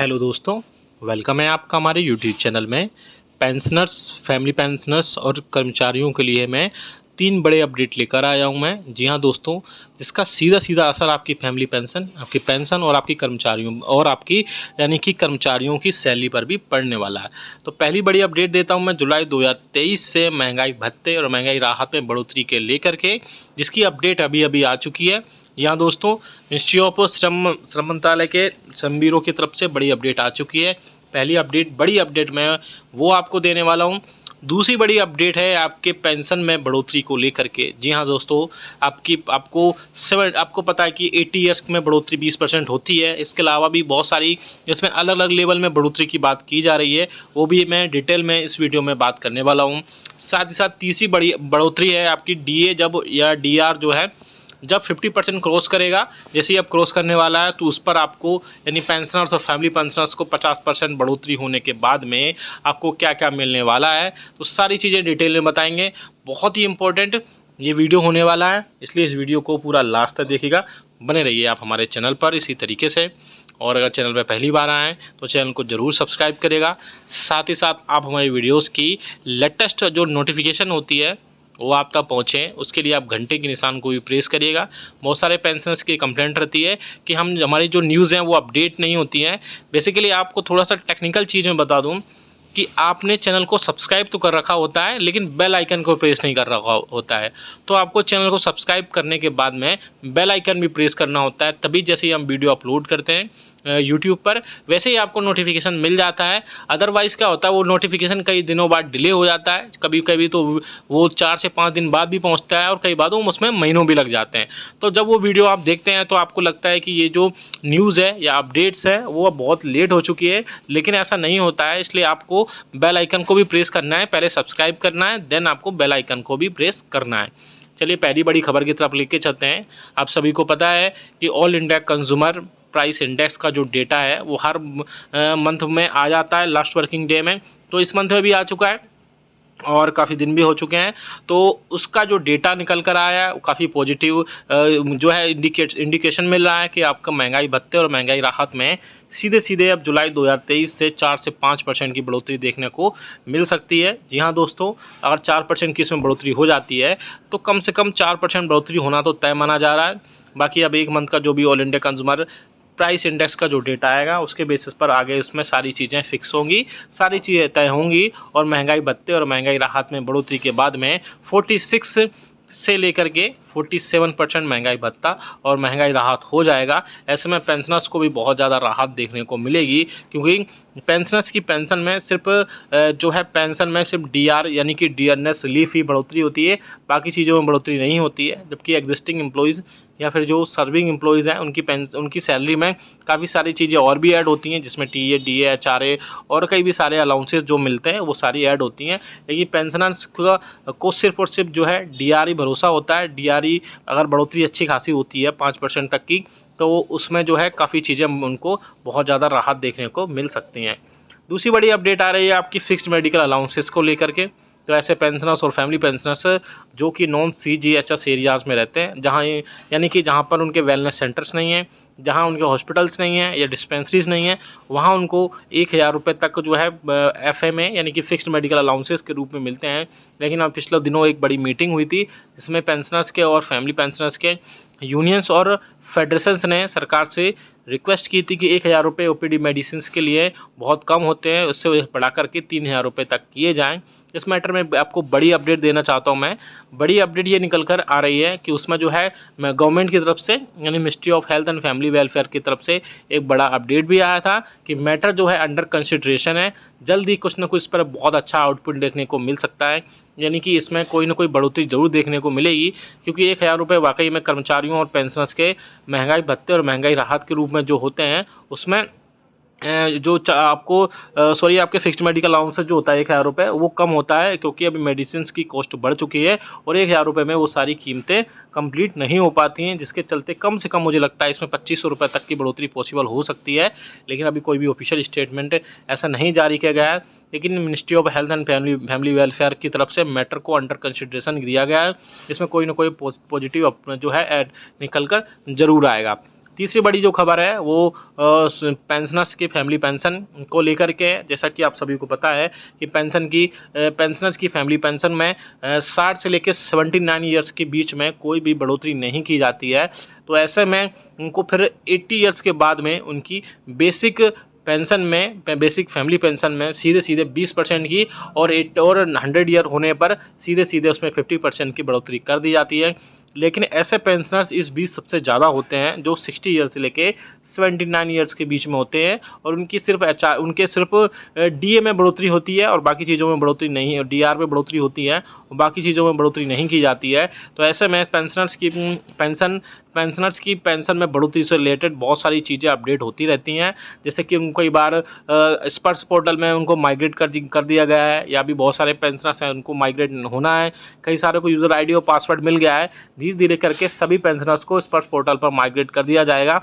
Hello दोस्तों, welcome है आपका हमारे यूट्यूब चैनल में। पेंशनर्स, फैमिली पेंशनर्स और कर्मचारियों के लिए मैं 3 बड़े अपडेट लेकर आया हूं मैं। जी हां दोस्तों, जिसका सीधा सीधा असर आपकी फैमिली पेंशन, आपकी पेंशन और आपकी कर्मचारियों और आपकी यानी कि कर्मचारियों की सैलरी पर भी पड़ने वाला है। तो पहली बड़ी अपडेट देता हूं मैं जुलाई 2023 से महंगाई भत्ते और महंगाई राहत में बढ़ोतरी के लेकर के, जिसकी अपडेट अभी अभी आ चुकी है। यहाँ दोस्तों, मिनिस्ट्री ऑफ श्रम मंत्रालय के श्रम ब्यूरो की तरफ से बड़ी अपडेट आ चुकी है। पहली अपडेट, बड़ी अपडेट मैं वो आपको देने वाला हूँ। दूसरी बड़ी अपडेट है आपके पेंशन में बढ़ोतरी को लेकर के। जी हाँ दोस्तों, आपको पता है कि 80 ईयर्स में बढ़ोतरी 20% होती है। इसके अलावा भी बहुत सारी इसमें अलग अलग लेवल में बढ़ोतरी की बात की जा रही है, वो भी मैं डिटेल में इस वीडियो में बात करने वाला हूँ। साथ ही साथ तीसरी बड़ी बढ़ोतरी है आपकी डीए जब या डीआर जो है जब 50% क्रॉस करेगा, जैसे ही अब क्रॉस करने वाला है तो उस पर आपको यानी पेंशनर्स और फैमिली पेंशनर्स को 50% बढ़ोतरी होने के बाद में आपको क्या क्या मिलने वाला है, तो सारी चीज़ें डिटेल में बताएंगे। बहुत ही इंपॉर्टेंट ये वीडियो होने वाला है, इसलिए इस वीडियो को पूरा लास्ट तक देखिएगा। बने रहिए आप हमारे चैनल पर इसी तरीके से। और अगर चैनल पर पहली बार आएँ तो चैनल को ज़रूर सब्सक्राइब करेगा। साथ ही साथ आप हमारी वीडियोज़ की लेटेस्ट जो नोटिफिकेशन होती है वो आप तक पहुँचे, उसके लिए आप घंटे के निशान को भी प्रेस करिएगा। बहुत सारे पेंशनर्स की कंप्लेंट रहती है कि हमारी जो न्यूज़ हैं वो अपडेट नहीं होती हैं। बेसिकली आपको थोड़ा सा टेक्निकल चीज़ में बता दूं कि आपने चैनल को सब्सक्राइब तो कर रखा होता है, लेकिन बेल आइकन को प्रेस नहीं कर रखा होता है। तो आपको चैनल को सब्सक्राइब करने के बाद में बेल आइकन भी प्रेस करना होता है, तभी जैसे ही हम वीडियो अपलोड करते हैं यूट्यूब पर वैसे ही आपको नोटिफिकेशन मिल जाता है। अदरवाइज़ क्या होता है, वो नोटिफिकेशन कई दिनों बाद डिले हो जाता है, कभी कभी तो वो 4 से 5 दिन बाद भी पहुंचता है और कई बार उसमें महीनों भी लग जाते हैं। तो जब वो वीडियो आप देखते हैं तो आपको लगता है कि ये जो न्यूज़ है या अपडेट्स है वो बहुत लेट हो चुकी है, लेकिन ऐसा नहीं होता है। इसलिए आपको बेल आइकन को भी प्रेस करना है, पहले सब्सक्राइब करना है, देन आपको बेल आइकन को भी प्रेस करना है। चलिए पहली बड़ी खबर की तरफ लेके चलते हैं। आप सभी को पता है कि all India consumer price index का जो डेटा है वो हर मंथ में आ जाता है लास्ट वर्किंग डे में। तो इस मंथ में भी आ चुका है और काफ़ी दिन भी हो चुके हैं। तो उसका जो डेटा निकल कर आया है वो काफ़ी पॉजिटिव जो है इंडिकेशन मिल रहा है कि आपका महंगाई भत्ते और महंगाई राहत में सीधे सीधे अब जुलाई 2023 से 4 से 5% की बढ़ोतरी देखने को मिल सकती है। जी हाँ दोस्तों, अगर 4% की इसमें बढ़ोतरी हो जाती है तो कम से कम 4% बढ़ोतरी होना तो तय माना जा रहा है। बाकी अब एक मंथ का जो भी all India consumer price index का जो डेटा आएगा उसके बेसिस पर आगे उसमें सारी चीज़ें फिक्स होंगी, सारी चीज़ें तय होंगी। और महंगाई भत्ते और महंगाई राहत में बढ़ोतरी के बाद में 46 से लेकर के 47% महंगाई भत्ता और महंगाई राहत हो जाएगा। ऐसे में पेंशनर्स को भी बहुत ज़्यादा राहत देखने को मिलेगी, क्योंकि पेंशनर्स की पेंशन में सिर्फ जो है पेंशन में सिर्फ डीआर यानी कि डियरनेस रिलीफ ही बढ़ोतरी होती है, बाकी चीज़ों में बढ़ोतरी नहीं होती है। जबकि एग्जिस्टिंग एम्प्लॉयज़ या फिर जो सर्विंग एम्प्लॉयज़ हैं उनकी सैलरी में काफ़ी सारी चीज़ें और भी ऐड होती हैं, जिसमें टीए, डीए, एचआरए और कई भी सारे अलाउंसेस जो मिलते हैं वो सारी ऐड होती हैं। लेकिन पेंशनर्स को सिर्फ और सिर्फ जो है डीआर ही भरोसा होता है। डीआर ही अगर बढ़ोतरी अच्छी खासी होती है 5% तक की, तो उसमें जो है काफ़ी चीज़ें उनको बहुत ज़्यादा राहत देखने को मिल सकती हैं। दूसरी बड़ी अपडेट आ रही है आपकी फिक्स्ड मेडिकल अलाउंसेस को लेकर के। तो ऐसे पेंशनर्स और फैमिली पेंशनर्स जो कि नॉन सीजीएचएस एरियाज़ में रहते हैं, जहाँ यानी कि जहाँ पर उनके वेलनेस सेंटर्स नहीं हैं, जहाँ उनके हॉस्पिटल्स नहीं हैं या डिस्पेंसरीज नहीं हैं, वहाँ उनको 1000 रुपये तक जो है एफएमए यानी कि फिक्स्ड मेडिकल अलाउंसेस के रूप में मिलते हैं। लेकिन अब पिछले दिनों एक बड़ी मीटिंग हुई थी जिसमें पेंशनर्स के और फैमिली पेंशनर्स के यूनियंस और फेडरेशंस ने सरकार से रिक्वेस्ट की थी कि 1000 रुपये ओपीडी मेडिसिन के लिए बहुत कम होते हैं, उससे बढ़ा करके 3000 रुपये तक किए जाएँ। इस मैटर में आपको बड़ी अपडेट देना चाहता हूं मैं। बड़ी अपडेट ये निकल कर आ रही है कि उसमें जो है गवर्नमेंट की तरफ से यानी ministry of health and family welfare की तरफ से एक बड़ा अपडेट भी आया था कि मैटर जो है अंडर कंसिडरेशन है। जल्दी कुछ ना कुछ इस पर बहुत अच्छा आउटपुट देखने को मिल सकता है, यानी कि इसमें कोई ना कोई बढ़ोतरी जरूर देखने को मिलेगी। क्योंकि 1000 रुपये वाकई में कर्मचारियों और पेंशनर्स के महंगाई भत्ते और महंगाई राहत के रूप में जो होते हैं उसमें जो आपके फिक्स्ड मेडिकल अलाउंस जो होता है 1000 रुपये वो कम होता है, क्योंकि अभी मेडिसिन की कॉस्ट बढ़ चुकी है और 1000 रुपये में वो सारी कीमतें कंप्लीट नहीं हो पाती हैं, जिसके चलते कम से कम मुझे लगता है इसमें 2500 रुपये तक की बढ़ोतरी पॉसिबल हो सकती है। लेकिन अभी कोई भी ऑफिशियल स्टेटमेंट ऐसा नहीं जारी किया गया है, लेकिन ministry of health and family welfare की तरफ से मैटर को अंडर कंसिडरेशन दिया गया है। इसमें कोई ना कोई पॉजिटिव जो है निकल कर जरूर आएगा। तीसरी बड़ी जो खबर है वो पेंशनर्स की फैमिली पेंशन को लेकर के है। जैसा कि आप सभी को पता है कि पेंशनर्स की फैमिली पेंशन में 60 से लेकर 79 ईयर्स के बीच में कोई भी बढ़ोतरी नहीं की जाती है। तो ऐसे में उनको फिर 80 ईयर्स के बाद में उनकी बेसिक फैमिली पेंशन में सीधे सीधे 20% की और 100 ईयर होने पर सीधे सीधे उसमें 50% की बढ़ोतरी कर दी जाती है। लेकिन ऐसे पेंशनर्स इस बीच सबसे ज़्यादा होते हैं जो 60 ईयर से लेके 79 ईयर्स के बीच में होते हैं और उनके सिर्फ डीए में बढ़ोतरी होती है और बाकी चीज़ों में बढ़ोतरी नहीं है, डीआर में बढ़ोतरी होती है और बाकी चीज़ों में बढ़ोतरी नहीं की जाती है। तो ऐसे में पेंशनर्स की पेंशन में बढ़ोतरी से रिलेटेड बहुत सारी चीज़ें अपडेट होती रहती हैं। जैसे कि उनको कई बार स्पर्श पोर्टल में उनको माइग्रेट कर दिया गया है या भी बहुत सारे पेंशनर्स हैं उनको माइग्रेट होना है, कई सारे को यूज़र आईडी और पासवर्ड मिल गया है। धीरे धीरे करके सभी पेंशनर्स को स्पर्श पोर्टल पर माइग्रेट कर दिया जाएगा,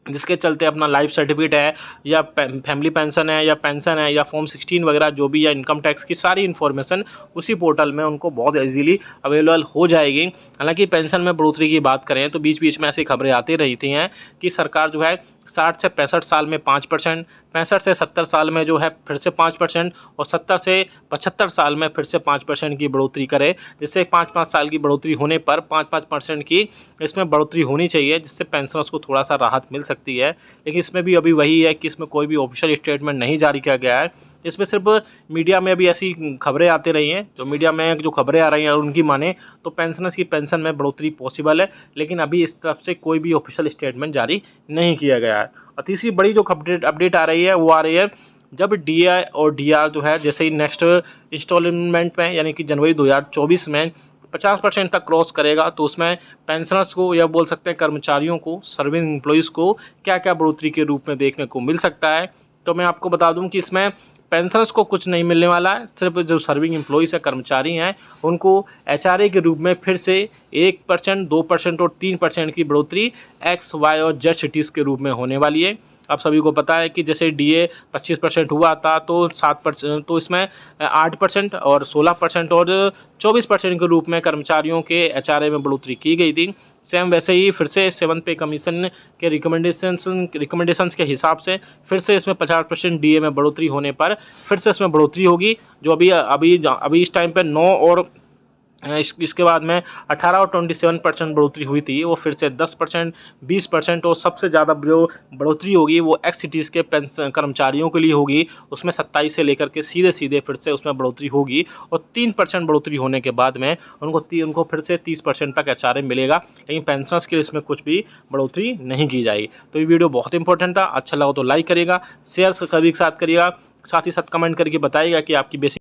जिसके चलते अपना लाइफ सर्टिफिकेट है या फैमिली पेंशन है या पेंशन है या फॉर्म 16 वगैरह जो भी या इनकम टैक्स की सारी इन्फॉर्मेशन उसी पोर्टल में उनको बहुत इजीली अवेलेबल हो जाएगी। हालांकि पेंशन में बढ़ोतरी की बात करें तो बीच बीच में ऐसी खबरें आती रही थी हैं कि सरकार जो है 60 से 65 साल में 5%, 65 से 70 साल में जो है फिर से 5% और 70 से 75 साल में फिर से 5% की बढ़ोतरी करे, जिससे 5-5 साल की बढ़ोतरी होने पर 5-5% की इसमें बढ़ोतरी होनी चाहिए, जिससे पेंशनर्स को थोड़ा सा राहत मिल सकती है। लेकिन इसमें भी अभी वही है कि इसमें कोई भी ऑफिशियल स्टेटमेंट नहीं जारी किया गया है। इसमें सिर्फ मीडिया में भी ऐसी खबरें आती रही हैं, जो मीडिया में जो खबरें आ रही हैं उनकी माने तो पेंशनर्स की पेंशन में बढ़ोतरी पॉसिबल है, लेकिन अभी इस तरफ से कोई भी ऑफिशियल स्टेटमेंट जारी नहीं किया गया है। और तीसरी बड़ी जो अपडेट आ रही है वो आ रही है जब डीआई और डीआर जो है जैसे ही नेक्स्ट इंस्टॉलमेंट में यानी कि जनवरी 2024 में 50% तक क्रॉस करेगा तो उसमें पेंशनर्स को या बोल सकते हैं कर्मचारियों को, सर्विंग एम्प्लॉइज़ को क्या क्या बढ़ोतरी के रूप में देखने को मिल सकता है। तो मैं आपको बता दूं कि इसमें पेंशनर्स को कुछ नहीं मिलने वाला है, सिर्फ जो सर्विंग एम्प्लॉइज़ है, कर्मचारी हैं, उनको एचआरए के रूप में फिर से 1%, 2% और 3% की बढ़ोतरी एक्स, वाई और जेड सिटीज़ के रूप में होने वाली है। आप सभी को पता है कि जैसे डीए 25% हुआ था तो 7%, तो इसमें 8% और 16% और 24% के रूप में कर्मचारियों के एचआरए में बढ़ोतरी की गई थी। सेम वैसे ही फिर से 7th पे कमीशन के रिकमेंडेशंस के हिसाब से फिर से इसमें 50% डीए में बढ़ोतरी होने पर फिर से इसमें बढ़ोतरी होगी, जो अभी इस टाइम पे 9 और इसके बाद में 18 और 27% बढ़ोतरी हुई थी, वो फिर से 10%, 20% और सबसे ज़्यादा जो बढ़ोतरी होगी वो एक्स सिटीज़ के कर्मचारियों के लिए होगी। उसमें 27 से लेकर के सीधे सीधे फिर से उसमें बढ़ोतरी होगी और 3% बढ़ोतरी होने के बाद में उनको फिर से 30% तक एचआरए मिलेगा। लेकिन पेंशनर्स के लिए इसमें कुछ भी बढ़ोतरी नहीं की जाएगी। तो ये वीडियो बहुत इंपॉर्टेंट था, अच्छा लगा तो लाइक करिएगा, शेयर सभी के साथ करिएगा, साथ ही साथ कमेंट करके बताइएगा कि आपकी बेसिक